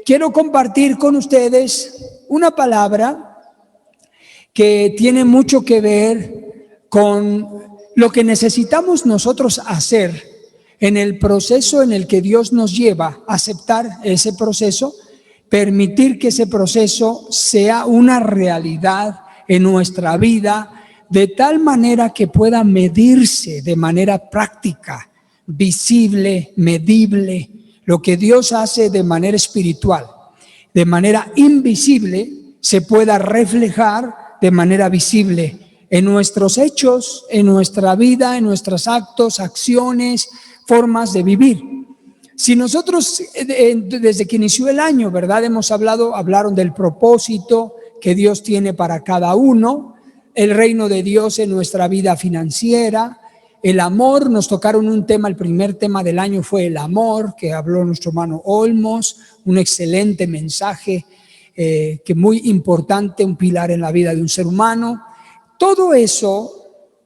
quiero compartir con ustedes una palabra que tiene mucho que ver con lo que necesitamos nosotros hacer en el proceso en el que Dios nos lleva a aceptar ese proceso, permitir que ese proceso sea una realidad en nuestra vida, de tal manera que pueda medirse de manera práctica, visible, medible, lo que Dios hace de manera espiritual, de manera invisible, se pueda reflejar de manera visible en nuestros hechos, en nuestra vida, en nuestros actos, acciones, formas de vivir. Si nosotros, desde que inició el año, ¿verdad? Hablaron del propósito que Dios tiene para cada uno, el reino de Dios en nuestra vida financiera, el amor. Nos tocaron un tema, el primer tema del año fue el amor, que habló nuestro hermano Olmos, un excelente mensaje, que muy importante, un pilar en la vida de un ser humano. Todo eso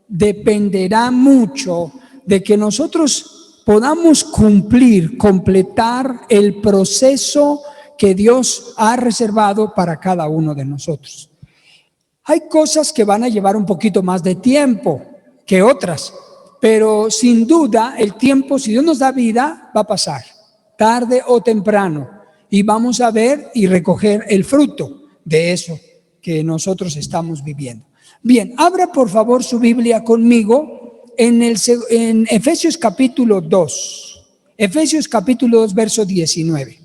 dependerá mucho de que nosotros podamos completar el proceso que Dios ha reservado para cada uno de nosotros. Hay cosas que van a llevar un poquito más de tiempo que otras, pero sin duda el tiempo, si Dios nos da vida, va a pasar, tarde o temprano, y vamos a ver y recoger el fruto de eso que nosotros estamos viviendo. Bien, abra por favor su Biblia conmigo en Efesios capítulo 2. Efesios capítulo 2, verso 19.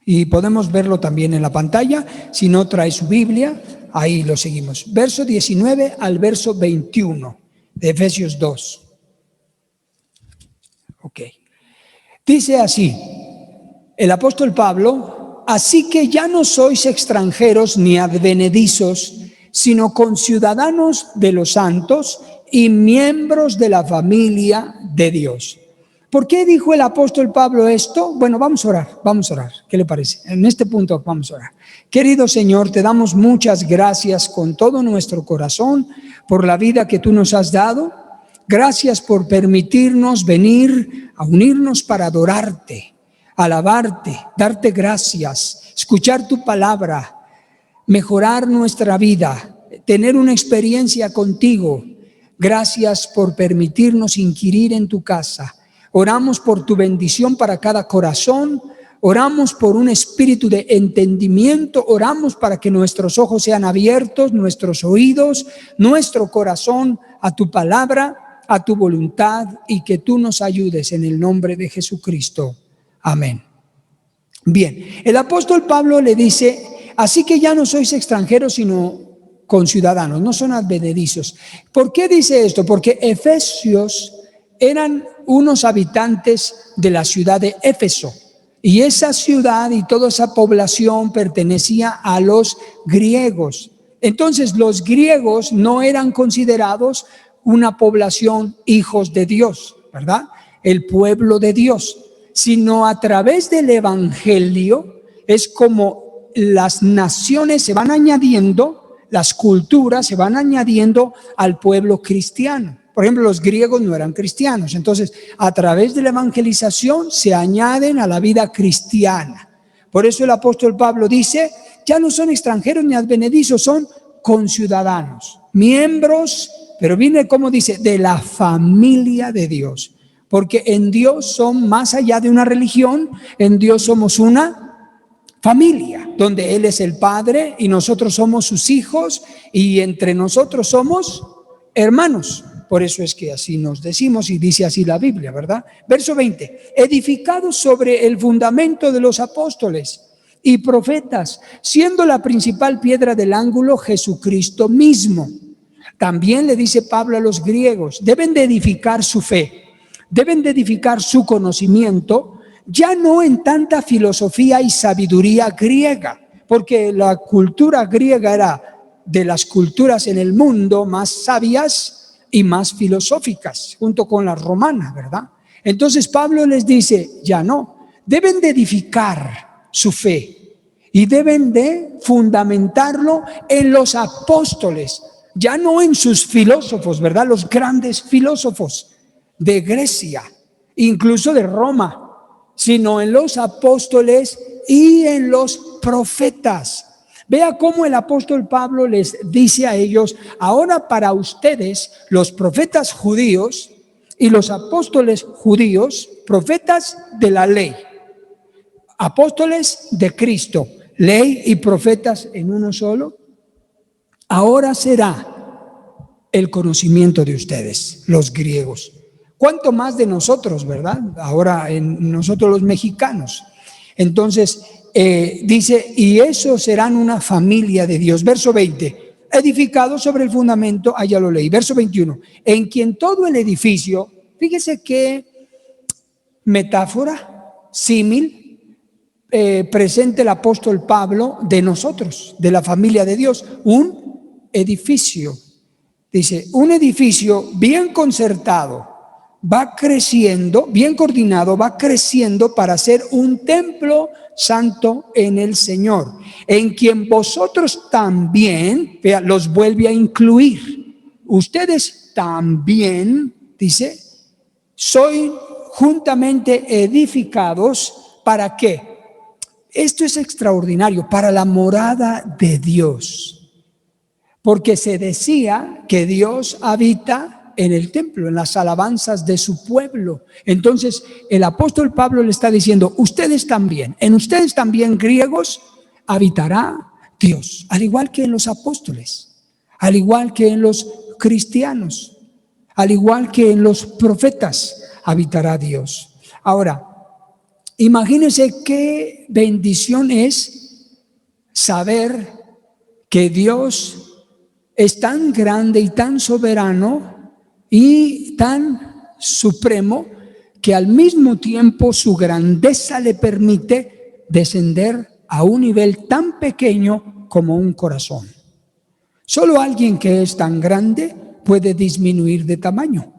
Y podemos verlo también en la pantalla. Si no trae su Biblia, ahí lo seguimos. Verso 19 al verso 21 de Efesios 2. Ok. Dice así, el apóstol Pablo: así que ya no sois extranjeros ni advenedizos, sino conciudadanos de los santos y miembros de la familia de Dios. ¿Por qué dijo el apóstol Pablo esto? Bueno, vamos a orar. ¿Qué le parece? En este punto vamos a orar. Querido Señor, te damos muchas gracias con todo nuestro corazón por la vida que tú nos has dado. Gracias por permitirnos venir a unirnos para adorarte, alabarte, darte gracias, escuchar tu palabra, mejorar nuestra vida, tener una experiencia contigo. Gracias por permitirnos inquirir en tu casa. Oramos por tu bendición para cada corazón, oramos por un espíritu de entendimiento, oramos para que nuestros ojos sean abiertos, nuestros oídos, nuestro corazón a tu palabra, a tu voluntad, y que tú nos ayudes en el nombre de Jesucristo. Amén. Bien, el apóstol Pablo le dice: así que ya no sois extranjeros, sino conciudadanos, no son advenedizos. ¿Por qué dice esto? Porque Efesios eran unos habitantes de la ciudad de Éfeso, y esa ciudad y toda esa población pertenecía a los griegos. Entonces los griegos no eran considerados una población hijos de Dios, ¿verdad? El pueblo de Dios, sino a través del evangelio es como las naciones se van añadiendo, las culturas se van añadiendo al pueblo cristiano. Por ejemplo, los griegos no eran cristianos, entonces a través de la evangelización se añaden a la vida cristiana. Por eso el apóstol Pablo dice: ya no son extranjeros ni advenedizos, son conciudadanos, miembros, pero viene como dice, de la familia de Dios. Porque en Dios son más allá de una religión, en Dios somos una familia, donde Él es el Padre y nosotros somos sus hijos, y entre nosotros somos hermanos. Por eso es que así nos decimos, y dice así la Biblia, ¿verdad? Verso 20, edificados sobre el fundamento de los apóstoles y profetas, siendo la principal piedra del ángulo Jesucristo mismo. También le dice Pablo a los griegos: deben de edificar su fe, deben de edificar su conocimiento, ya no en tanta filosofía y sabiduría griega, porque la cultura griega era de las culturas en el mundo más sabias y más filosóficas, junto con la romana, ¿verdad? Entonces Pablo les dice: ya no, deben de edificar su fe y deben de fundamentarlo en los apóstoles, ya no en sus filósofos, ¿verdad? Los grandes filósofos de Grecia, incluso de Roma, sino en los apóstoles y en los profetas. Vea cómo el apóstol Pablo les dice a ellos: ahora para ustedes, los profetas judíos y los apóstoles judíos, profetas de la ley, apóstoles de Cristo, ley y profetas en uno solo, ahora será el conocimiento de ustedes, los griegos. ¿Cuánto más de nosotros, verdad? Ahora en nosotros los mexicanos. Entonces, dice, y esos serán una familia de Dios. Verso 20, edificado sobre el fundamento, allá lo leí. Verso 21, en quien todo el edificio, fíjese qué metáfora, símil, presenta el apóstol Pablo de nosotros, de la familia de Dios, un edificio. Dice, un edificio bien concertado, va creciendo, bien coordinado, va creciendo para ser un templo santo en el Señor, en quien vosotros también, vea, los vuelve a incluir. Ustedes también, dice, soy juntamente edificados, ¿para qué? Esto es extraordinario, para la morada de Dios. Porque se decía que Dios habita en el templo, en las alabanzas de su pueblo. Entonces el apóstol Pablo le está diciendo, ustedes también, en ustedes también, griegos, habitará Dios, al igual que en los apóstoles, al igual que en los cristianos, al igual que en los profetas, habitará Dios. Ahora, imagínense qué bendición es saber que Dios es tan grande y tan soberano y tan supremo que al mismo tiempo su grandeza le permite descender a un nivel tan pequeño como un corazón. Solo alguien que es tan grande puede disminuir de tamaño,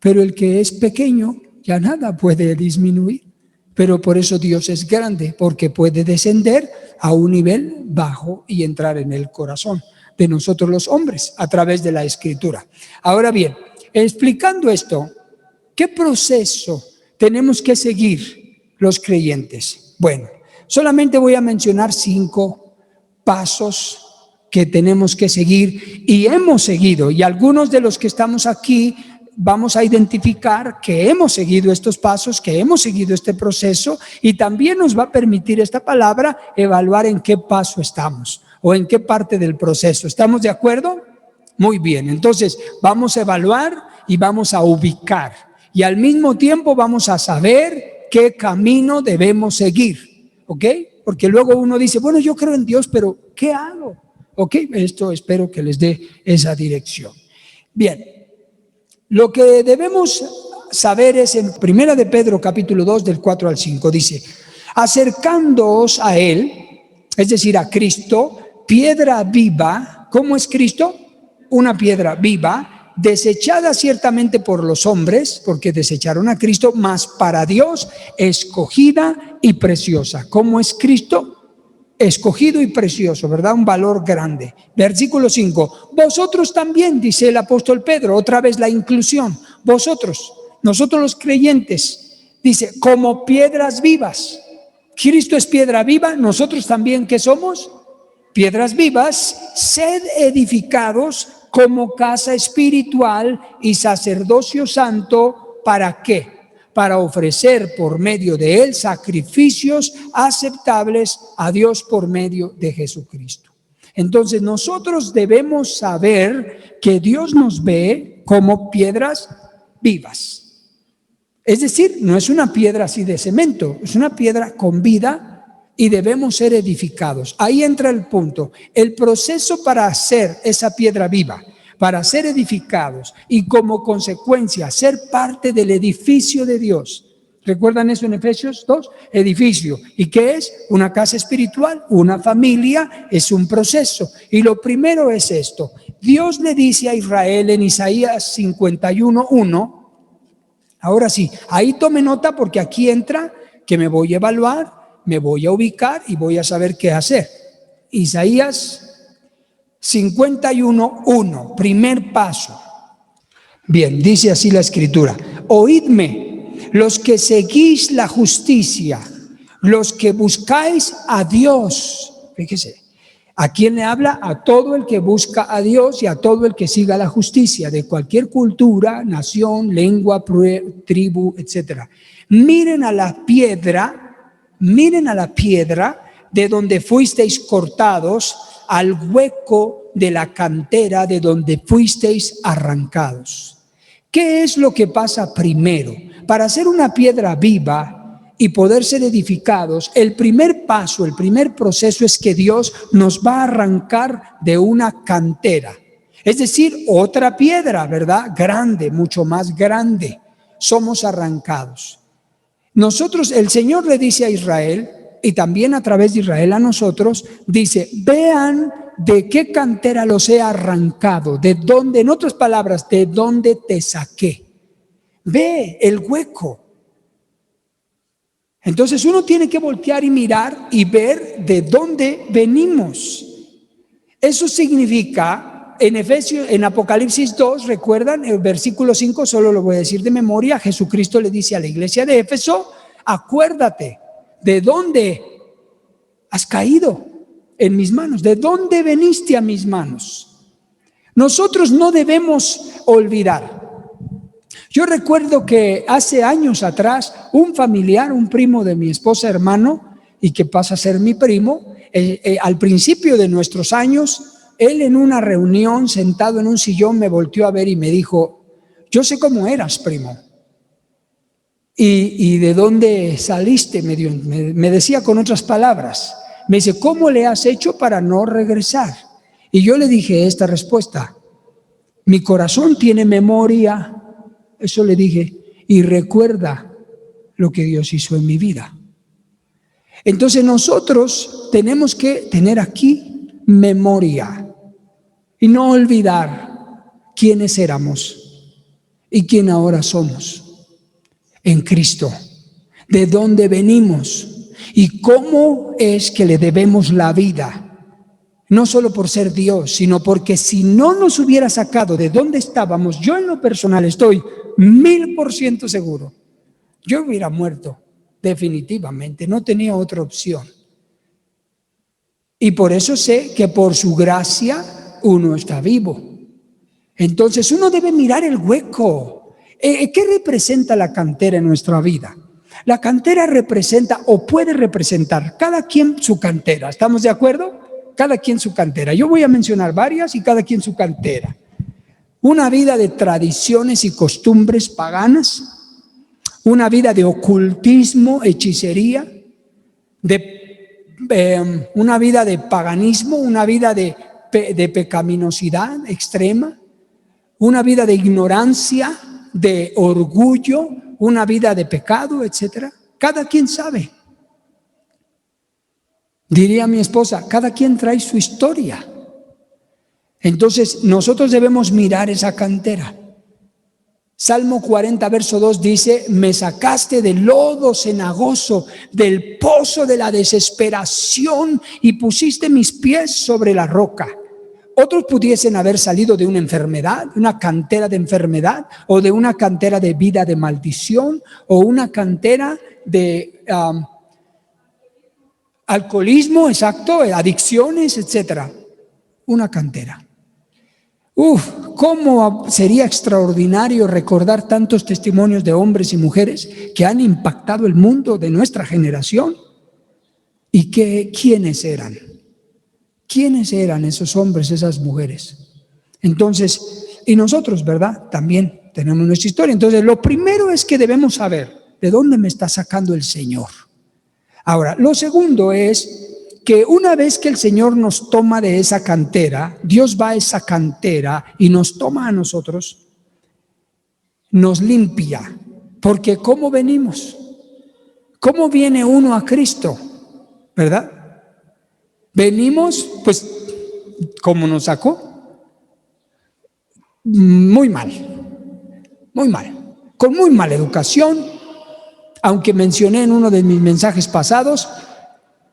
pero el que es pequeño ya nada puede disminuir. Pero por eso Dios es grande, porque puede descender a un nivel bajo y entrar en el corazón de nosotros los hombres a través de la Escritura. Ahora bien, explicando esto, ¿qué proceso tenemos que seguir los creyentes? Bueno, solamente voy a mencionar 5 pasos que tenemos que seguir y hemos seguido, y algunos de los que estamos aquí vamos a identificar que hemos seguido estos pasos, que hemos seguido este proceso, y también nos va a permitir esta palabra evaluar en qué paso estamos o en qué parte del proceso. ¿Estamos de acuerdo? Muy bien, entonces vamos a evaluar y vamos a ubicar, y al mismo tiempo vamos a saber qué camino debemos seguir, ¿ok? Porque luego uno dice, bueno, yo creo en Dios, pero ¿qué hago? ¿Ok? Esto espero que les dé esa dirección. Bien, lo que debemos saber es en 1 de Pedro capítulo 2 del 4 al 5, dice, acercándoos a Él, es decir, a Cristo, piedra viva. ¿Cómo es Cristo? Una piedra viva, desechada ciertamente por los hombres, porque desecharon a Cristo, mas para Dios escogida y preciosa. ¿Cómo es Cristo? Escogido y precioso, ¿verdad? Un valor grande. Versículo 5, vosotros también, dice el apóstol Pedro, otra vez la inclusión, vosotros, nosotros los creyentes, dice, como piedras vivas. Cristo es piedra viva, nosotros también, ¿qué somos? Piedras vivas, sed edificados como casa espiritual y sacerdocio santo, ¿para qué? Para ofrecer por medio de él sacrificios aceptables a Dios por medio de Jesucristo. Entonces nosotros debemos saber que Dios nos ve como piedras vivas. Es decir, no es una piedra así de cemento, es una piedra con vida y debemos ser edificados. Ahí entra el punto, el proceso para hacer esa piedra viva, para ser edificados y como consecuencia ser parte del edificio de Dios. ¿Recuerdan eso en Efesios 2? Edificio. ¿Y qué es? Una casa espiritual, una familia, es un proceso. Y lo primero es esto. Dios le dice a Israel en Isaías 51:1, ahora sí, ahí tome nota porque aquí entra que me voy a evaluar, me voy a ubicar y voy a saber qué hacer. Isaías 51:1, primer paso. Bien, dice así la Escritura: oídme, los que seguís la justicia, los que buscáis a Dios. Fíjese, ¿a quién le habla? A todo el que busca a Dios y a todo el que siga la justicia, de cualquier cultura, nación, lengua, tribu, etc. Miren a la piedra de donde fuisteis cortados, al hueco de la cantera de donde fuisteis arrancados. ¿Qué es lo que pasa primero? Para hacer una piedra viva y poder ser edificados, el primer paso, el primer proceso es que Dios nos va a arrancar de una cantera. Es decir, otra piedra, ¿verdad? Grande, mucho más grande. Somos arrancados. Nosotros, el Señor le dice a Israel, y también a través de Israel a nosotros, dice, vean de qué cantera los he arrancado, de dónde, en otras palabras, de dónde te saqué. Ve el hueco. Entonces uno tiene que voltear y mirar y ver de dónde venimos. Eso significa, en Apocalipsis 2, recuerdan, el versículo 5, solo lo voy a decir de memoria, Jesucristo le dice a la iglesia de Éfeso, acuérdate, ¿de dónde has caído? En mis manos. ¿De dónde veniste a mis manos? Nosotros no debemos olvidar. Yo recuerdo que hace años atrás, un familiar, un primo de mi esposa, hermano, y que pasa a ser mi primo, al principio de nuestros años, él en una reunión, sentado en un sillón, me volteó a ver y me dijo, yo sé cómo eras, primo. ¿Y de dónde saliste? Me decía con otras palabras. Me dice, ¿cómo le has hecho para no regresar? Y yo le dije esta respuesta. Mi corazón tiene memoria. Eso le dije. Y recuerda lo que Dios hizo en mi vida. Entonces nosotros tenemos que tener aquí memoria. Y no olvidar quiénes éramos y quién ahora somos en Cristo. De dónde venimos. Y cómo es que le debemos la vida, no solo por ser Dios, sino porque si no nos hubiera sacado de donde estábamos, yo en lo personal estoy 1000% seguro, yo hubiera muerto definitivamente, no tenía otra opción. Y por eso sé que por su gracia uno está vivo. Entonces uno debe mirar el hueco. ¿Qué representa la cantera en nuestra vida? La cantera representa o puede representar cada quien su cantera. ¿Estamos de acuerdo? Cada quien su cantera. Yo voy a mencionar varias y cada quien su cantera. Una vida de tradiciones y costumbres paganas, una vida de ocultismo, hechicería, una vida de paganismo, una vida de pecaminosidad extrema, una vida de ignorancia, de orgullo, una vida de pecado, etcétera. Cada quien sabe. Diría mi esposa, cada quien trae su historia. Entonces nosotros debemos mirar esa cantera. Salmo 40, verso 2 dice, me sacaste del lodo cenagoso, del pozo de la desesperación y pusiste mis pies sobre la roca. Otros pudiesen haber salido de una enfermedad, una cantera de enfermedad, o de una cantera de vida de maldición, o una cantera de alcoholismo, exacto, adicciones, etcétera. Una cantera. Cómo sería extraordinario recordar tantos testimonios de hombres y mujeres que han impactado el mundo de nuestra generación. ¿Y quiénes eran? ¿Quiénes eran esos hombres, esas mujeres? Entonces, y nosotros, ¿verdad? También tenemos nuestra historia. Entonces, lo primero es que debemos saber de dónde me está sacando el Señor. Ahora, lo segundo es que una vez que el Señor nos toma de esa cantera, Dios va a esa cantera y nos toma a nosotros, nos limpia. Porque ¿cómo venimos? ¿Cómo viene uno a Cristo? ¿Verdad? Venimos, pues, ¿cómo nos sacó? Muy mal, con muy mala educación, aunque mencioné en uno de mis mensajes pasados,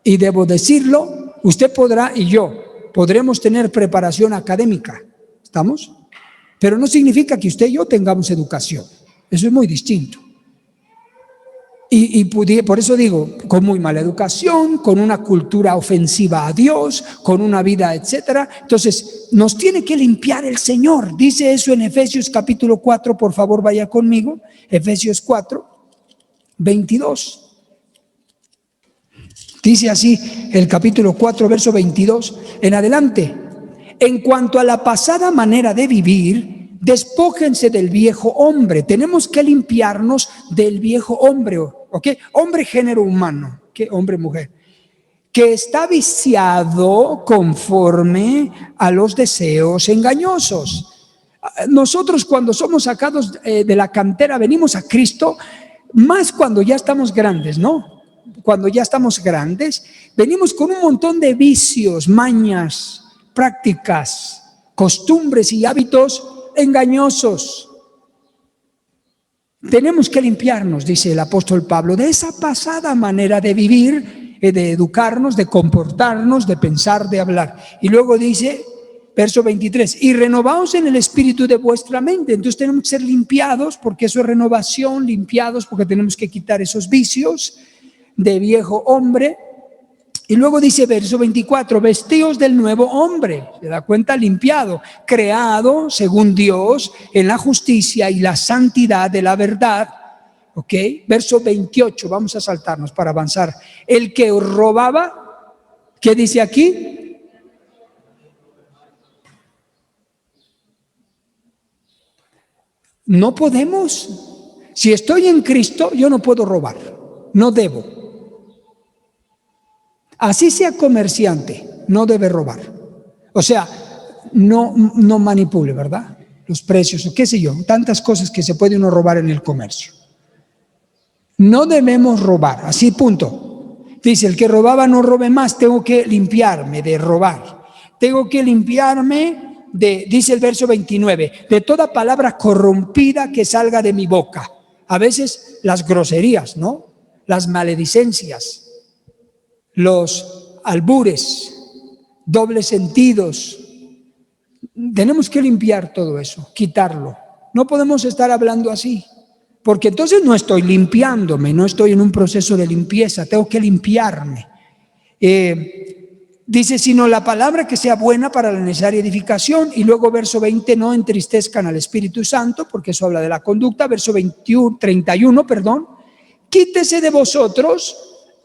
y debo decirlo, usted podrá y yo podremos tener preparación académica, ¿estamos? Pero no significa que usted y yo tengamos educación, eso es muy distinto. Por eso digo, con muy mala educación, con una cultura ofensiva a Dios, con una vida, etcétera. Entonces, nos tiene que limpiar el Señor. Dice eso en Efesios capítulo 4, por favor vaya conmigo. Efesios 4, 22. Dice así el capítulo 4, verso 22 en adelante. En cuanto a la pasada manera de vivir, despójense del viejo hombre. Tenemos que limpiarnos del viejo hombre, ¿ok? Hombre, género humano, ¿ok? Hombre, mujer, que está viciado conforme a los deseos engañosos. Nosotros cuando somos sacados de la cantera, venimos a Cristo, más cuando ya estamos grandes, ¿no? Cuando ya estamos grandes, venimos con un montón de vicios, mañas, prácticas, costumbres y hábitos engañosos. Tenemos que limpiarnos, dice el apóstol Pablo, de esa pasada manera de vivir, de educarnos, de comportarnos, de pensar, de hablar. Y luego dice, verso 23, y renovaos en el espíritu de vuestra mente. Entonces tenemos que ser limpiados, porque eso es renovación, limpiados porque tenemos que quitar esos vicios de viejo hombre. Y luego dice verso 24, vestíos del nuevo hombre, se da cuenta, limpiado, creado según Dios en la justicia y la santidad de la verdad. ¿Ok? Verso 28, vamos a saltarnos para avanzar. El que robaba, ¿qué dice aquí? No podemos. Si estoy en Cristo, yo no puedo robar, no debo. Así sea comerciante, no debe robar. O sea, no manipule, ¿verdad? Los precios, qué sé yo, tantas cosas que se puede uno robar en el comercio. No debemos robar, así punto. Dice, el que robaba no robe más. Tengo que limpiarme de robar. Tengo que limpiarme dice el verso 29, de toda palabra corrompida que salga de mi boca. A veces las groserías, ¿no? Las maledicencias, los albures, dobles sentidos. Tenemos que limpiar todo eso, quitarlo. No podemos estar hablando así, porque entonces no estoy limpiándome, no estoy en un proceso de limpieza, tengo que limpiarme. Dice, sino la palabra que sea buena para la necesaria edificación. Y luego verso 20, no entristezcan al Espíritu Santo, porque eso habla de la conducta. Verso 31, quítese de vosotros.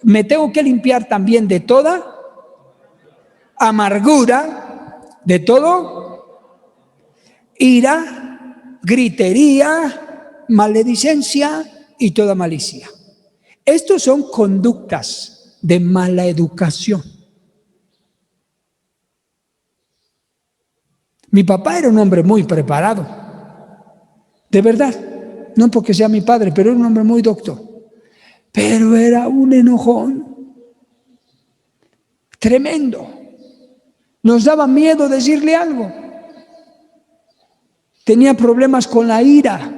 Me tengo que limpiar también de toda amargura, de todo ira, gritería, maledicencia y toda malicia. Estos son conductas de mala educación. Mi papá era un hombre muy preparado, de verdad, no porque sea mi padre, pero era un hombre muy docto. Pero era un enojón tremendo. Nos daba miedo decirle algo. Tenía problemas con la ira.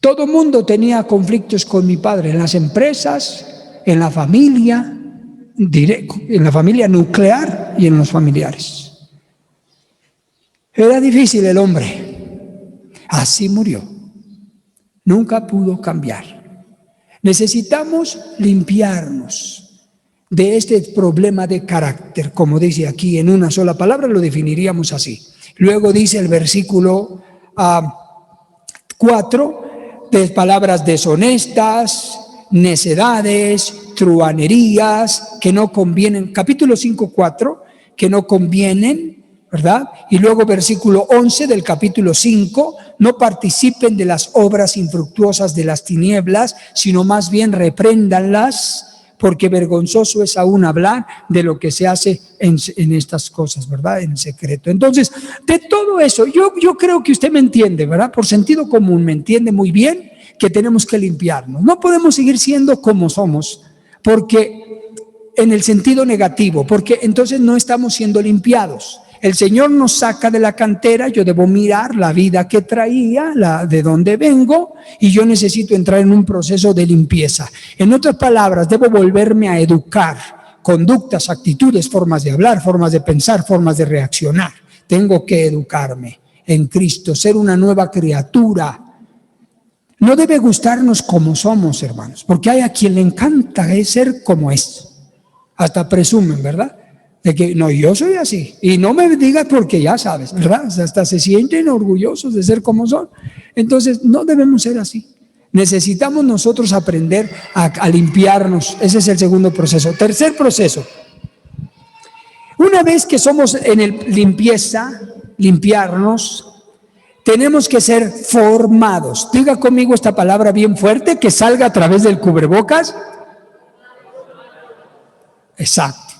Todo mundo tenía conflictos con mi padre, en las empresas, en la familia nuclear y en los familiares. Era difícil el hombre. Así murió. Nunca pudo cambiar. Necesitamos limpiarnos de este problema de carácter, como dice aquí en una sola palabra, lo definiríamos así. Luego dice el versículo 4, de palabras deshonestas, necedades, truhanerías, que no convienen, capítulo 5, 4, que no convienen, ¿verdad? Y luego versículo 11 del capítulo 5, no participen de las obras infructuosas de las tinieblas, sino más bien repréndanlas, porque vergonzoso es aún hablar de lo que se hace en estas cosas, ¿verdad? En secreto. Entonces, de todo eso, yo creo que usted me entiende, ¿verdad? Por sentido común me entiende muy bien que tenemos que limpiarnos. No podemos seguir siendo como somos, porque en el sentido negativo, porque entonces no estamos siendo limpiados. El Señor nos saca de la cantera, yo debo mirar la vida que traía, de dónde vengo, y yo necesito entrar en un proceso de limpieza. En otras palabras, debo volverme a educar, conductas, actitudes, formas de hablar, formas de pensar, formas de reaccionar. Tengo que educarme en Cristo, ser una nueva criatura. No debe gustarnos como somos, hermanos, porque hay a quien le encanta ser como es. Hasta presumen, ¿verdad? De que no, yo soy así. Y no me digas porque ya sabes, ¿verdad? O sea, hasta se sienten orgullosos de ser como son. Entonces, no debemos ser así. Necesitamos nosotros aprender a limpiarnos. Ese es el segundo proceso. Tercer proceso. Una vez que somos en el limpiarnos, tenemos que ser formados. Diga conmigo esta palabra bien fuerte, que salga a través del cubrebocas. Exacto.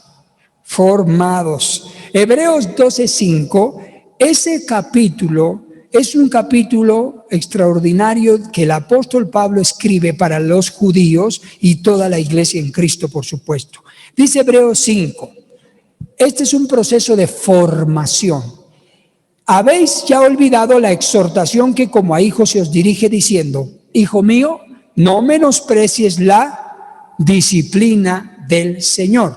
Formados. Hebreos 12:5, ese capítulo es un capítulo extraordinario que el apóstol Pablo escribe para los judíos y toda la iglesia en Cristo, por supuesto. Dice Hebreos 5, este es un proceso de formación. Habéis ya olvidado la exhortación que como a hijos se os dirige diciendo: hijo mío, no menosprecies la disciplina del Señor,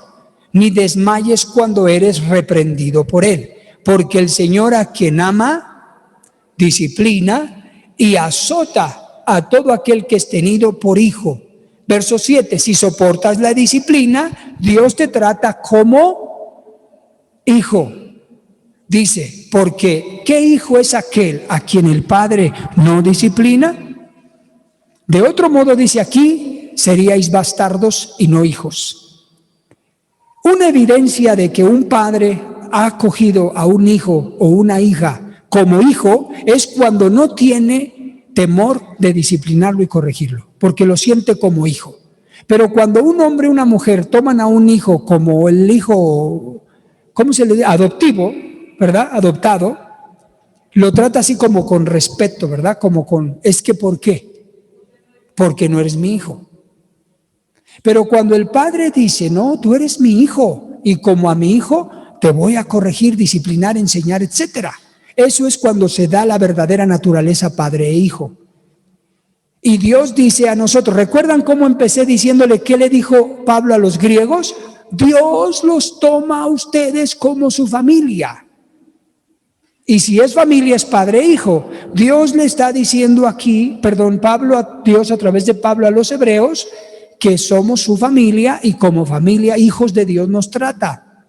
ni desmayes cuando eres reprendido por Él, porque el Señor a quien ama, disciplina y azota a todo aquel que es tenido por hijo. Verso 7, si soportas la disciplina, Dios te trata como hijo. Dice, porque ¿qué hijo es aquel a quien el padre no disciplina? De otro modo dice aquí, seríais bastardos y no hijos. Una evidencia de que un padre ha acogido a un hijo o una hija como hijo es cuando no tiene temor de disciplinarlo y corregirlo, porque lo siente como hijo. Pero cuando un hombre y una mujer toman a un hijo como el hijo, ¿cómo se le dice? Adoptivo, ¿verdad? Adoptado, lo trata así como con respeto, ¿verdad? Como con, es que ¿por qué? Porque no eres mi hijo. Pero cuando el padre dice, no, tú eres mi hijo, y como a mi hijo te voy a corregir, disciplinar, enseñar, etcétera. Eso es cuando se da la verdadera naturaleza padre e hijo. Y Dios dice a nosotros, ¿recuerdan cómo empecé diciéndole qué le dijo Pablo a los griegos? Dios los toma a ustedes como su familia. Y si es familia, es padre e hijo. Dios le está diciendo aquí, Pablo, a Dios a través de Pablo a los hebreos, que somos su familia y como familia, hijos de Dios nos trata.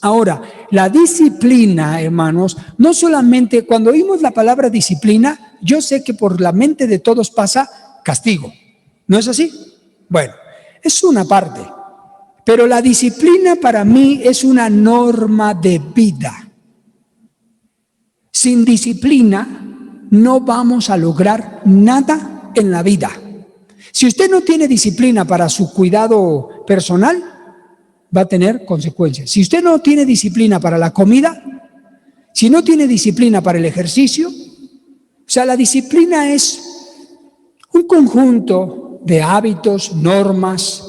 Ahora, la disciplina, hermanos, no solamente cuando oímos la palabra disciplina, yo sé que por la mente de todos pasa castigo. ¿No es así? Bueno, es una parte. Pero la disciplina para mí es una norma de vida. Sin disciplina no vamos a lograr nada en la vida. Si usted no tiene disciplina para su cuidado personal, va a tener consecuencias. Si usted no tiene disciplina para la comida, si no tiene disciplina para el ejercicio, o sea, la disciplina es un conjunto de hábitos, normas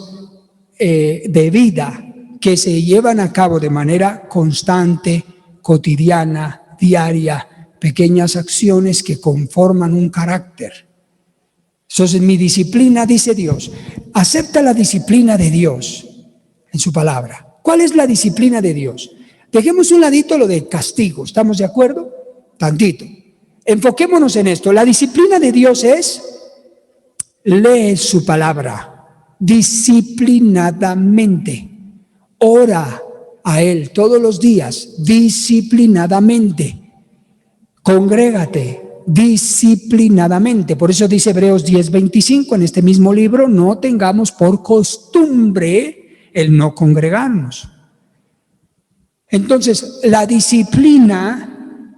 de vida que se llevan a cabo de manera constante, cotidiana, diaria, pequeñas acciones que conforman un carácter. Entonces, mi disciplina, dice Dios, acepta la disciplina de Dios en su palabra. ¿Cuál es la disciplina de Dios? Dejemos un ladito lo de castigo, ¿estamos de acuerdo? Tantito. Enfoquémonos en esto. La disciplina de Dios es, lee su palabra disciplinadamente, ora a Él todos los días, disciplinadamente, congrégate disciplinadamente. Por eso dice Hebreos 10:25 en este mismo libro, no tengamos por costumbre el no congregarnos. Entonces, la disciplina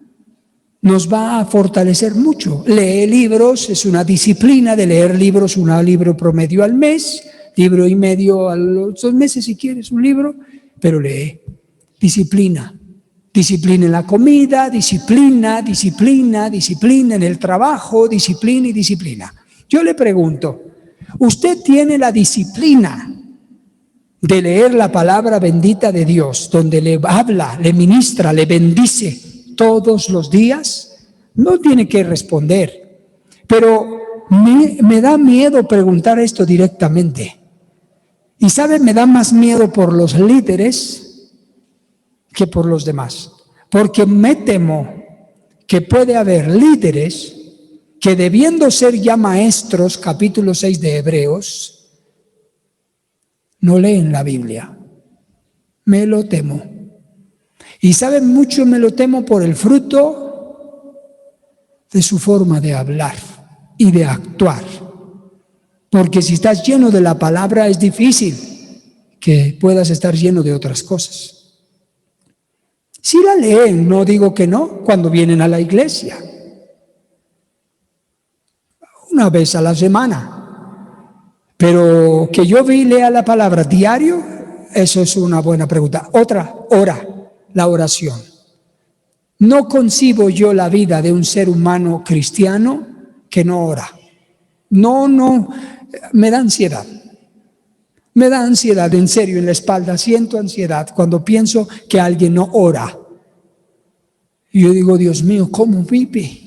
nos va a fortalecer mucho. Lee libros, es una disciplina de leer libros, un libro promedio al mes, libro y medio a los 2 meses si quieres un libro, pero lee. Disciplina. Disciplina en la comida, disciplina en el trabajo, disciplina y disciplina. Yo le pregunto, ¿usted tiene la disciplina de leer la palabra bendita de Dios, donde le habla, le ministra, le bendice todos los días? No tiene que responder, pero me da miedo preguntar esto directamente. Y ¿sabe? Me da más miedo por los líderes que por los demás, porque me temo que puede haber líderes que debiendo ser ya maestros, capítulo 6 de Hebreos, no leen la Biblia. Me lo temo. Y saben mucho, me lo temo por el fruto de su forma de hablar y de actuar. Porque si estás lleno de la palabra es difícil que puedas estar lleno de otras cosas. Si la leen, no digo que no, cuando vienen a la iglesia. Una vez a la semana. Pero que yo lea la palabra diario, eso es una buena pregunta. Otra, la oración. No concibo yo la vida de un ser humano cristiano que no ora. No, me da ansiedad. Me da ansiedad, en serio, en la espalda. Siento ansiedad cuando pienso que alguien no ora. Y yo digo, Dios mío, ¿cómo vive?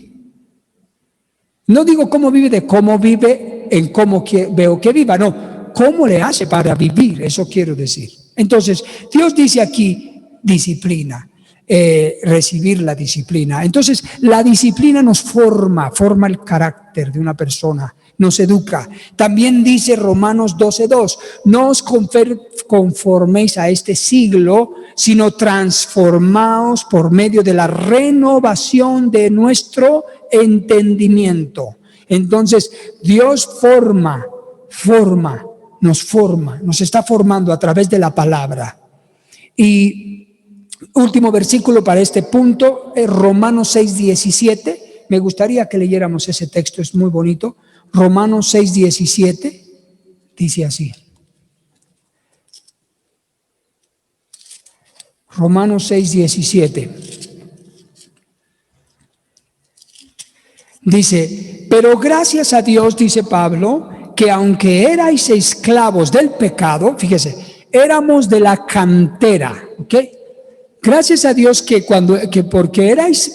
No digo cómo vive de cómo vive en cómo veo que viva, no, cómo le hace para vivir, eso quiero decir. Entonces, Dios dice aquí disciplina, recibir la disciplina. Entonces, la disciplina nos forma el carácter de una persona, nos educa. También dice Romanos 12:2, no os conforméis a este siglo, sino transformaos por medio de la renovación de nuestro entendimiento. Entonces, Dios nos está formando a través de la palabra. Y último versículo para este punto, Romanos 6:17. Me gustaría que leyéramos ese texto, es muy bonito. Romanos 6:17 dice así. Romanos 6:17. Dice, pero gracias a Dios, dice Pablo, que aunque erais esclavos del pecado, fíjese, éramos de la cantera, ¿ok? Gracias a Dios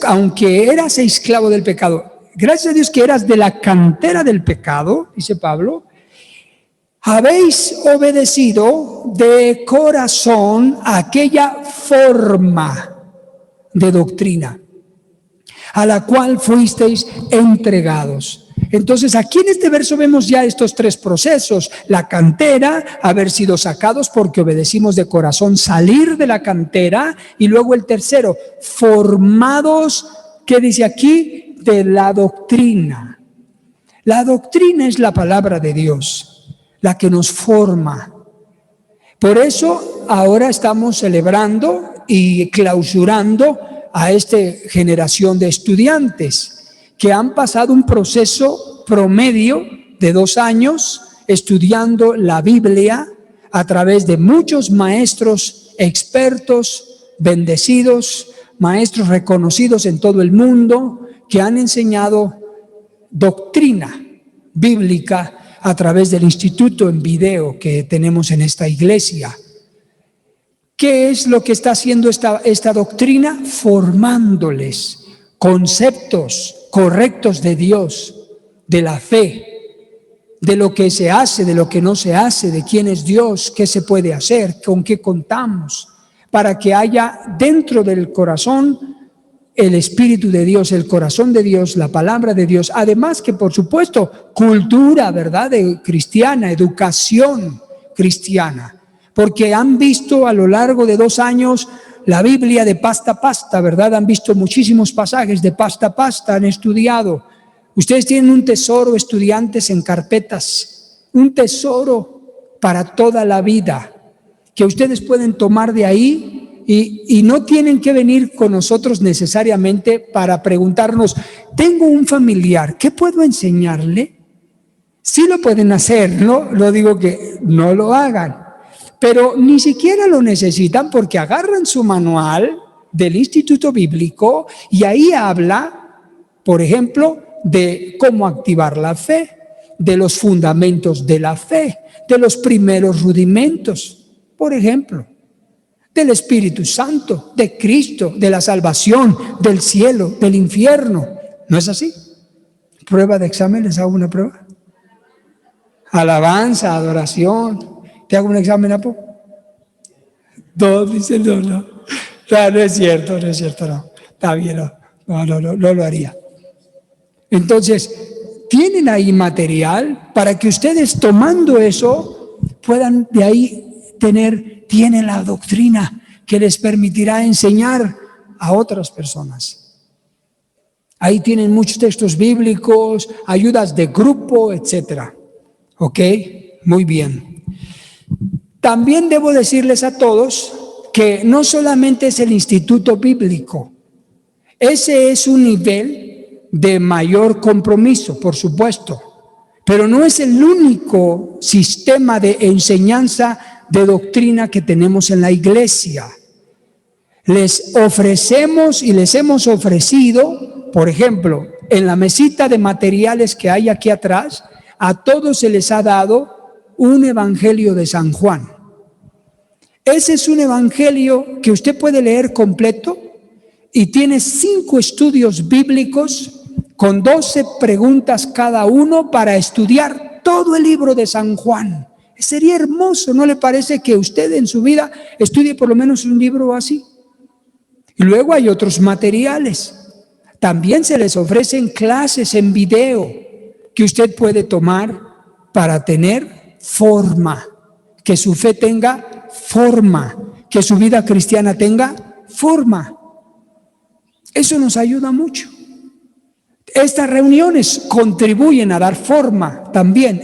aunque eras esclavo del pecado, gracias a Dios que eras de la cantera del pecado, dice Pablo, habéis obedecido de corazón aquella forma de doctrina a la cual fuisteis entregados. Entonces aquí en este verso vemos ya estos tres procesos: la cantera, haber sido sacados porque obedecimos de corazón, salir de la cantera, y luego el tercero, formados, ¿qué dice aquí? De la doctrina. La doctrina es la palabra de Dios, la que nos forma. Por eso ahora estamos celebrando y clausurando a esta generación de estudiantes que han pasado un proceso promedio de 2 años estudiando la Biblia a través de muchos maestros expertos, bendecidos, maestros reconocidos en todo el mundo, que han enseñado doctrina bíblica a través del instituto en video que tenemos en esta iglesia. ¿Qué es lo que está haciendo esta doctrina? Formándoles conceptos correctos de Dios, de la fe, de lo que se hace, de lo que no se hace, de quién es Dios, qué se puede hacer, con qué contamos, para que haya dentro del corazón el Espíritu de Dios, el corazón de Dios, la palabra de Dios. Además que, por supuesto, cultura, ¿verdad?, cristiana, educación cristiana. Porque han visto a lo largo de 2 años la Biblia de pasta a pasta, ¿verdad? Han visto muchísimos pasajes de pasta a pasta, han estudiado. Ustedes tienen un tesoro, estudiantes, en carpetas, un tesoro para toda la vida, que ustedes pueden tomar de ahí y no tienen que venir con nosotros necesariamente para preguntarnos, tengo un familiar, ¿qué puedo enseñarle? Sí lo pueden hacer, no digo que no lo hagan, pero ni siquiera lo necesitan, porque agarran su manual del Instituto Bíblico y ahí habla, por ejemplo, de cómo activar la fe, de los fundamentos de la fe, de los primeros rudimentos, por ejemplo, del Espíritu Santo, de Cristo, de la salvación, del cielo, del infierno. ¿No es así? ¿Prueba de examen? ¿Les hago una prueba? Alabanza, adoración. ¿Te hago un examen, Apo? No, dice no. No, no es cierto, no. Está bien, no lo haría. Entonces, tienen ahí material para que ustedes tomando eso puedan de ahí tienen la doctrina que les permitirá enseñar a otras personas. Ahí tienen muchos textos bíblicos, ayudas de grupo, etcétera. ¿Ok? Muy bien. También debo decirles a todos que no solamente es el instituto bíblico, ese es un nivel de mayor compromiso, por supuesto, pero no es el único sistema de enseñanza de doctrina que tenemos en la iglesia. Les ofrecemos y les hemos ofrecido, por ejemplo, en la mesita de materiales que hay aquí atrás, a todos se les ha dado un evangelio de San Juan. Ese es un evangelio que usted puede leer completo y tiene 5 estudios bíblicos con 12 preguntas cada uno para estudiar todo el libro de San Juan. Sería hermoso, ¿no le parece que usted en su vida estudie por lo menos un libro así? Y luego hay otros materiales. También se les ofrecen clases en video que usted puede tomar para tener forma, que su fe tenga forma, que su vida cristiana tenga forma. Eso nos ayuda mucho. Estas reuniones contribuyen a dar forma también,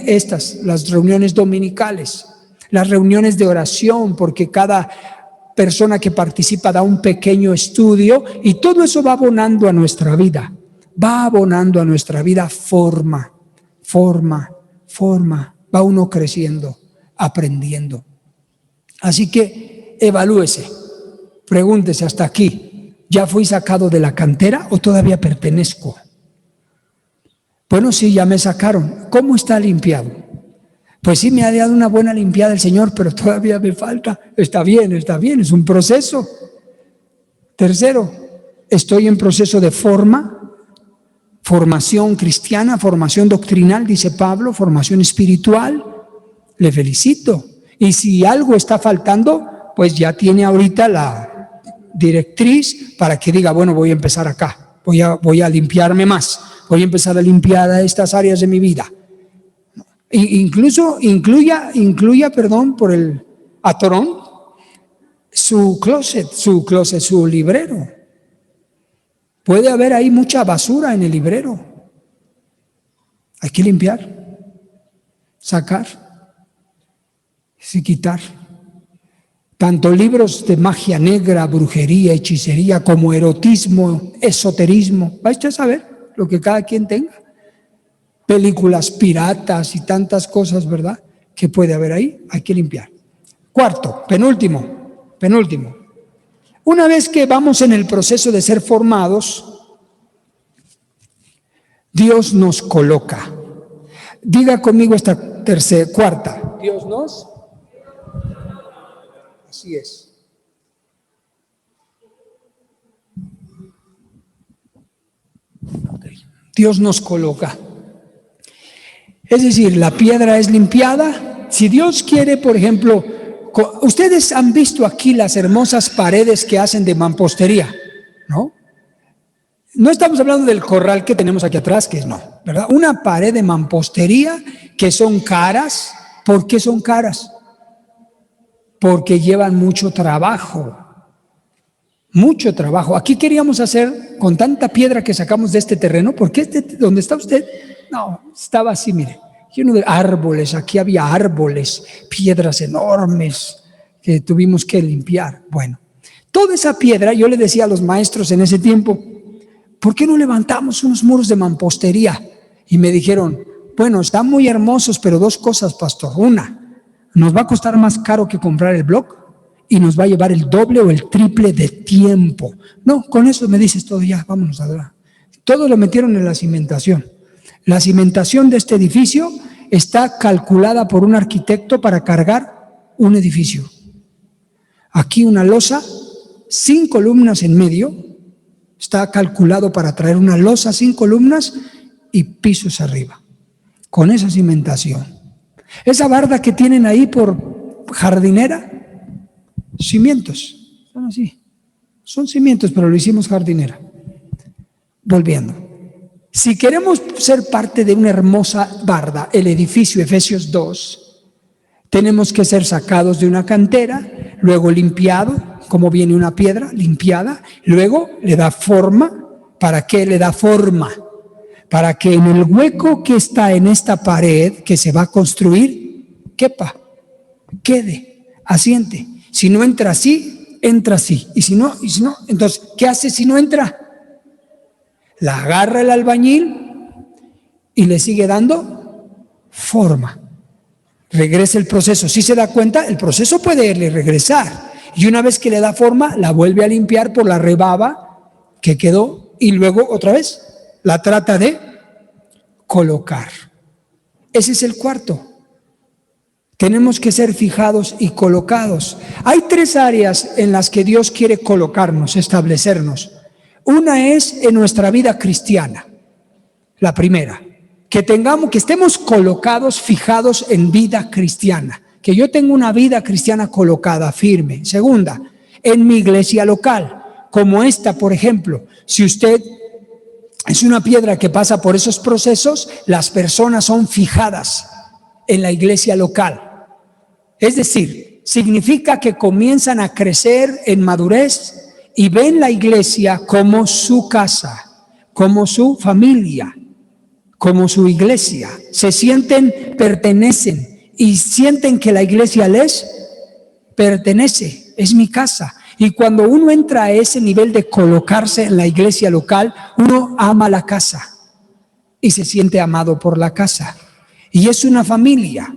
las reuniones dominicales, las reuniones de oración, porque cada persona que participa da un pequeño estudio y todo eso va abonando a nuestra vida, forma, va uno creciendo, aprendiendo. Así que evalúese, pregúntese hasta aquí, ¿ya fui sacado de la cantera o todavía pertenezco? Bueno, sí, ya me sacaron. ¿Cómo está limpiado? Pues sí, me ha dado una buena limpiada el Señor, pero todavía me falta. Está bien, es un proceso. Tercero, estoy en proceso de formación cristiana, formación doctrinal, dice Pablo, formación espiritual. Le felicito. Y si algo está faltando, pues ya tiene ahorita la directriz para que diga, bueno, voy a empezar acá, voy a limpiarme más, voy a empezar a limpiar estas áreas de mi vida. Incluso incluya, por el atorón, su closet, su librero. Puede haber ahí mucha basura en el librero. Hay que limpiar, sacar, y quitar. Tanto libros de magia negra, brujería, hechicería, como erotismo, esoterismo. Va usted a saber lo que cada quien tenga. Películas piratas y tantas cosas, ¿verdad?, que puede haber ahí, hay que limpiar. Cuarto, penúltimo. Una vez que vamos en el proceso de ser formados, Dios nos coloca. Diga conmigo esta cuarta. Dios nos. Así es. Dios nos coloca. Es decir, la piedra es limpiada. Si Dios quiere, por ejemplo, ustedes han visto aquí las hermosas paredes que hacen de mampostería, ¿no? No estamos hablando del corral que tenemos aquí atrás, que no, ¿verdad? Una pared de mampostería que son caras. ¿Por qué son caras? Porque llevan mucho trabajo. Mucho trabajo. Aquí queríamos hacer con tanta piedra que sacamos de este terreno, porque donde está usted, no, estaba así, mire, lleno de árboles. Aquí había árboles, piedras enormes que tuvimos que limpiar. Bueno, toda esa piedra, yo le decía a los maestros en ese tiempo, ¿por qué no levantamos unos muros de mampostería? Y me dijeron, bueno, están muy hermosos, pero 2 cosas, pastor. Una, nos va a costar más caro que comprar el bloque y nos va a llevar el doble o el triple de tiempo. No, con eso me dices todo, ya, vámonos a adorar. Todo lo metieron en la cimentación. La cimentación de este edificio está calculada por un arquitecto para cargar un edificio. Aquí una losa, 5 columnas en medio, está calculado para traer una losa, 5 columnas y pisos arriba, con esa cimentación. Esa barda que tienen ahí por jardinera, cimientos, son así, son cimientos, pero lo hicimos jardinera. Volviendo, Si queremos ser parte de una hermosa barda, el edificio Efesios 2, tenemos que ser sacados de una cantera, luego limpiado, como viene una piedra limpiada, luego le da forma. ¿Para qué le da forma? Para que en el hueco que está en esta pared que se va a construir, quepa, quede, asiente. Si no entra así, entra así. Y si no, entonces, ¿qué hace si no entra? La agarra el albañil y le sigue dando forma. Regresa el proceso. Si se da cuenta, el proceso puede regresar. Y una vez que le da forma, la vuelve a limpiar por la rebaba que quedó y luego otra vez la trata de colocar. Ese es el cuarto. Tenemos que ser fijados y colocados. Hay 3 áreas en las que Dios quiere colocarnos, establecernos. Una es en nuestra vida cristiana. La primera, que estemos colocados, fijados en vida cristiana. Que yo tenga una vida cristiana colocada, firme. Segunda, en mi iglesia local, como esta, por ejemplo. Si usted es una piedra que pasa por esos procesos, las personas son fijadas en la iglesia local. Es decir, significa que comienzan a crecer en madurez y ven la iglesia como su casa, como su familia, como su iglesia. Se sienten, pertenecen y sienten que la iglesia les pertenece, es mi casa. Y cuando uno entra a ese nivel de colocarse en la iglesia local, uno ama la casa y se siente amado por la casa. Y es una familia.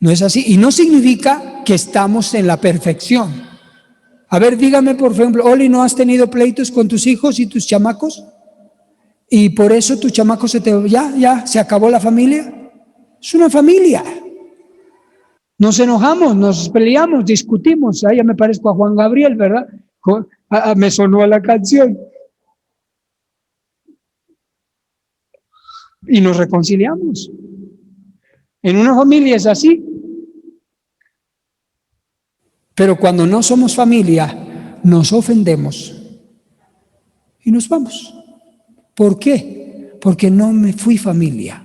¿No es así? Y no significa que estamos en la perfección. A ver, dígame, por ejemplo, Oli, ¿no has tenido pleitos con tus hijos y tus chamacos? Y por eso tus chamacos se acabó la familia. Es una familia. Nos enojamos, nos peleamos, discutimos. Ya me parezco a Juan Gabriel, ¿verdad? Me sonó la canción. Y nos reconciliamos. En una familia es así. Pero cuando no somos familia, nos ofendemos y nos vamos. ¿Por qué? Porque no me fui familia.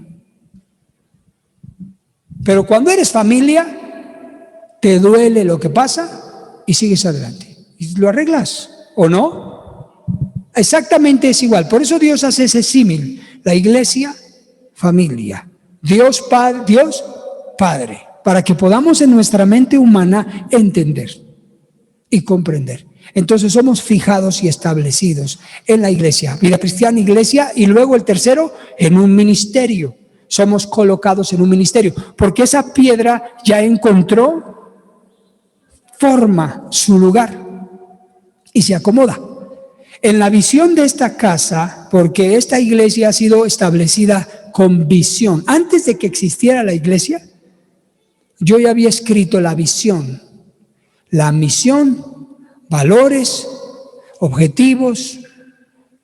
Pero cuando eres familia, te duele lo que pasa y sigues adelante. Y lo arreglas, ¿o no? Exactamente es igual. Por eso Dios hace ese símil. La iglesia, familia. Dios Padre. Para que podamos en nuestra mente humana entender y comprender. Entonces somos fijados y establecidos en la iglesia, vida cristiana, iglesia, y luego el tercero, en un ministerio. Somos colocados en un ministerio, porque esa piedra ya encontró forma, su lugar, y se acomoda. En la visión de esta casa, porque esta iglesia ha sido establecida con visión. Antes de que existiera la iglesia, yo ya había escrito la visión, la misión, valores, objetivos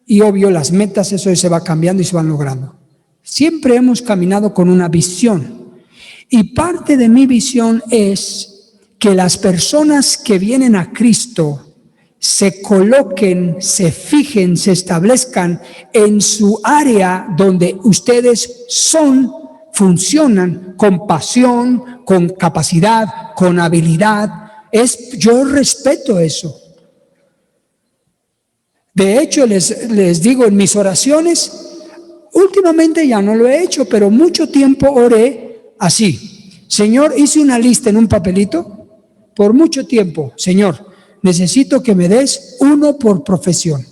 y obvio las metas, eso se va cambiando y se van logrando. Siempre hemos caminado con una visión y parte de mi visión es que las personas que vienen a Cristo se coloquen, se fijen, se establezcan en su área donde ustedes funcionan con pasión, con capacidad, con habilidad. Yo respeto eso. De hecho, les digo en mis oraciones, últimamente ya no lo he hecho, pero mucho tiempo oré así. Señor, hice una lista en un papelito, por mucho tiempo, Señor, necesito que me des uno por profesión.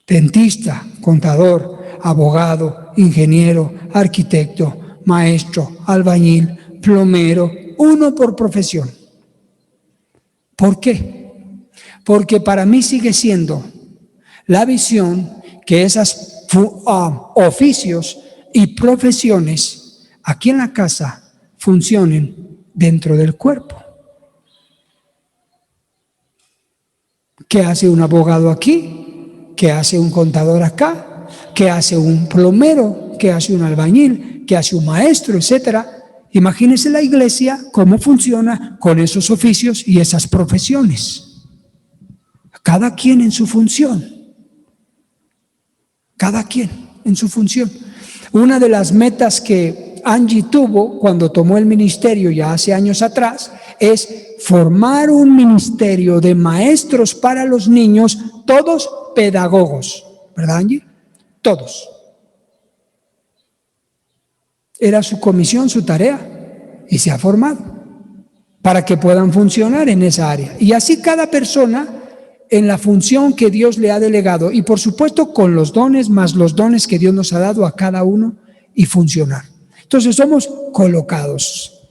Dentista, contador, abogado, ingeniero, arquitecto, maestro, albañil, plomero, uno por profesión. ¿Por qué? Porque para mí sigue siendo la visión que esos oficios y profesiones aquí en la casa funcionen dentro del cuerpo. ¿Qué hace un abogado aquí? ¿Qué hace un contador acá? ¿Qué hace un plomero? ¿Qué hace un albañil? ¿Qué hace un maestro? Etcétera. Imagínense la iglesia cómo funciona con esos oficios y esas profesiones. Cada quien en su función. cada quien en su función. Una de las metas que Angie tuvo cuando tomó el ministerio ya hace años atrás es formar un ministerio de maestros para los niños, todos pedagogos, ¿verdad, Angie? Todos. Era su comisión, su tarea, y se ha formado para que puedan funcionar en esa área. Y así cada persona en la función que Dios le ha delegado, y por supuesto con los dones más los dones que Dios nos ha dado a cada uno, y funcionar. Entonces somos colocados.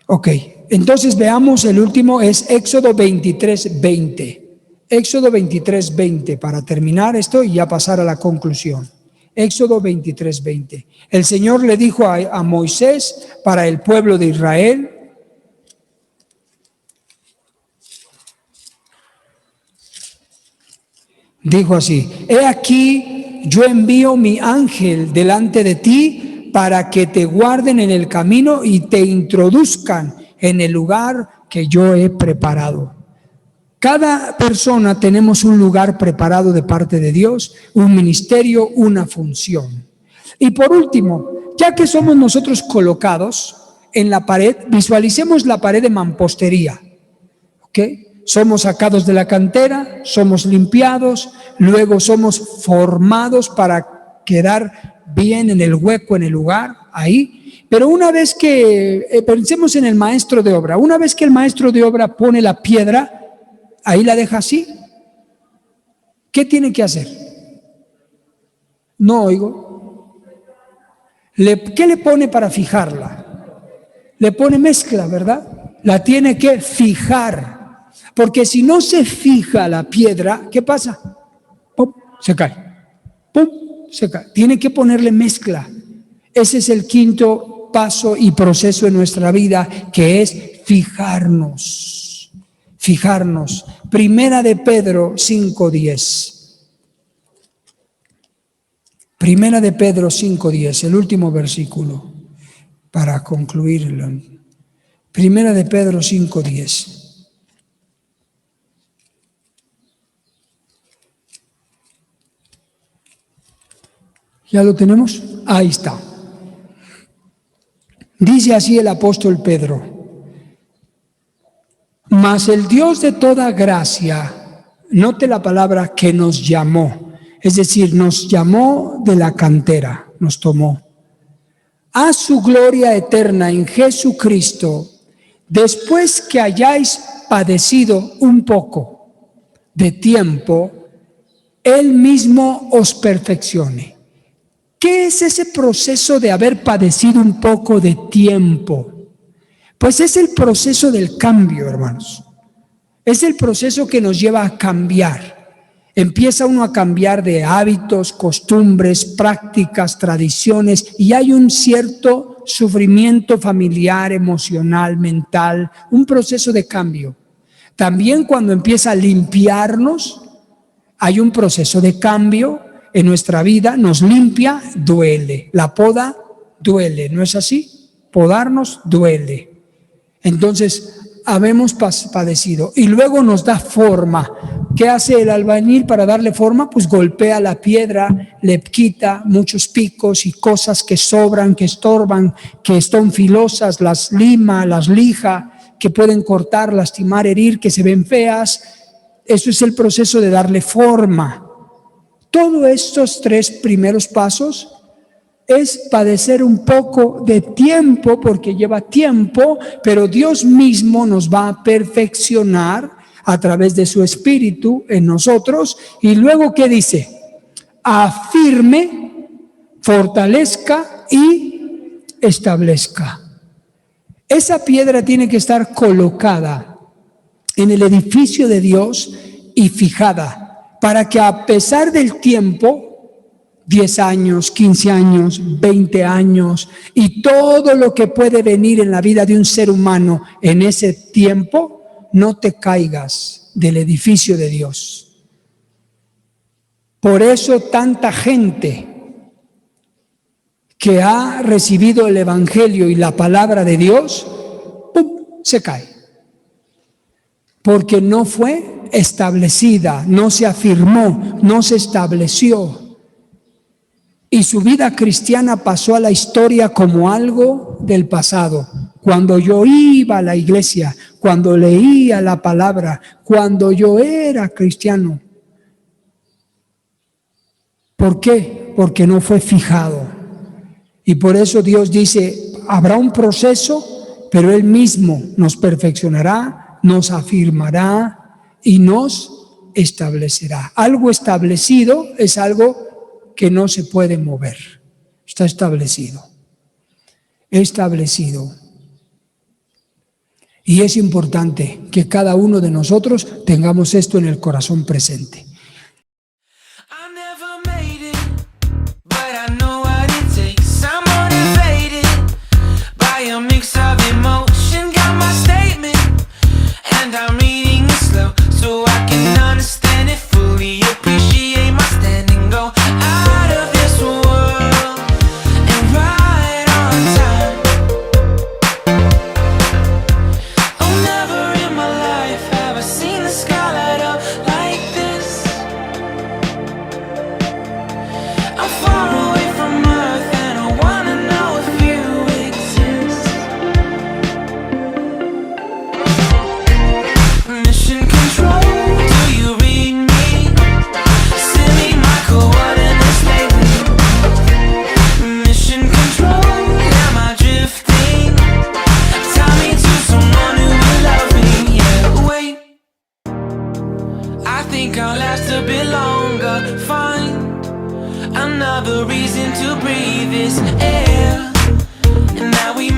Ok, entonces veamos el último, es Éxodo 23:20. Éxodo 23:20, para terminar esto y ya pasar a la conclusión. Éxodo 23:20. El Señor le dijo a Moisés para el pueblo de Israel: dijo así: he aquí, yo envío mi ángel delante de ti para que te guarden en el camino y te introduzcan en el lugar que yo he preparado. Cada persona tenemos un lugar preparado de parte de Dios, un ministerio, una función. Y por último, ya que somos nosotros colocados en la pared, visualicemos la pared de mampostería, ¿ok? Somos sacados de la cantera, somos limpiados, luego somos formados para quedar bien en el hueco, en el lugar, ahí. Pero una vez que, pensemos en el maestro de obra, una vez que el maestro de obra pone la piedra, ahí la deja así, ¿qué tiene que hacer? No oigo. ¿Qué le pone para fijarla? Le pone mezcla, ¿verdad? La tiene que fijar, porque si no se fija la piedra, ¿qué pasa? ¡Pum! Se cae. ¡Pum! Se cae. Tiene que ponerle mezcla. Ese es el quinto paso y proceso en nuestra vida, que es fijarnos. Fijarnos. Primera de Pedro 5:10. Primera de Pedro 5:10, el último versículo para concluirlo. Primera de Pedro 5:10. ¿Ya lo tenemos? Ahí está. Dice así el apóstol Pedro: mas el Dios de toda gracia, note la palabra, que nos llamó, es decir, nos llamó de la cantera, nos tomó, a su gloria eterna en Jesucristo, después que hayáis padecido un poco de tiempo, Él mismo os perfeccione. ¿Qué es ese proceso de haber padecido un poco de tiempo? Pues es el proceso del cambio, hermanos. Es el proceso que nos lleva a cambiar. Empieza uno a cambiar de hábitos, costumbres, prácticas, tradiciones, y hay un cierto sufrimiento familiar, emocional, mental, un proceso de cambio. También cuando empieza a limpiarnos, hay un proceso de cambio en nuestra vida. Nos limpia, duele. La poda duele, ¿no es así? Podarnos duele. Entonces, habemos padecido, y luego nos da forma. ¿Qué hace el albañil para darle forma? Pues golpea la piedra, le quita muchos picos y cosas que sobran, que estorban, que están filosas, las lima, las lija, que pueden cortar, lastimar, herir, que se ven feas. Eso es el proceso de darle forma. Todos estos tres primeros pasos es padecer un poco de tiempo, porque lleva tiempo, pero Dios mismo nos va a perfeccionar a través de su Espíritu en nosotros. Y luego, ¿qué dice? Afirme, fortalezca y establezca. Esa piedra tiene que estar colocada en el edificio de Dios y fijada, para que a pesar del tiempo, 10 años, 15 años, 20 años y todo lo que puede venir en la vida de un ser humano en ese tiempo, no te caigas del edificio de Dios. Por eso tanta gente que ha recibido el Evangelio y la palabra de Dios, ¡pum!, se cae. Porque no fue establecida, no se afirmó, no se estableció. y su vida cristiana pasó a la historia como algo del pasado. Cuando yo iba a la iglesia, cuando leía la palabra, cuando yo era cristiano. ¿Por qué? Porque no fue fijado. Y por eso Dios dice, habrá un proceso, pero Él mismo nos perfeccionará, nos afirmará y nos establecerá. Algo establecido es algo que no se puede mover. Está establecido. Establecido. Y es importante que cada uno de nosotros tengamos esto en el corazón presente. Another reason to breathe this air, and now we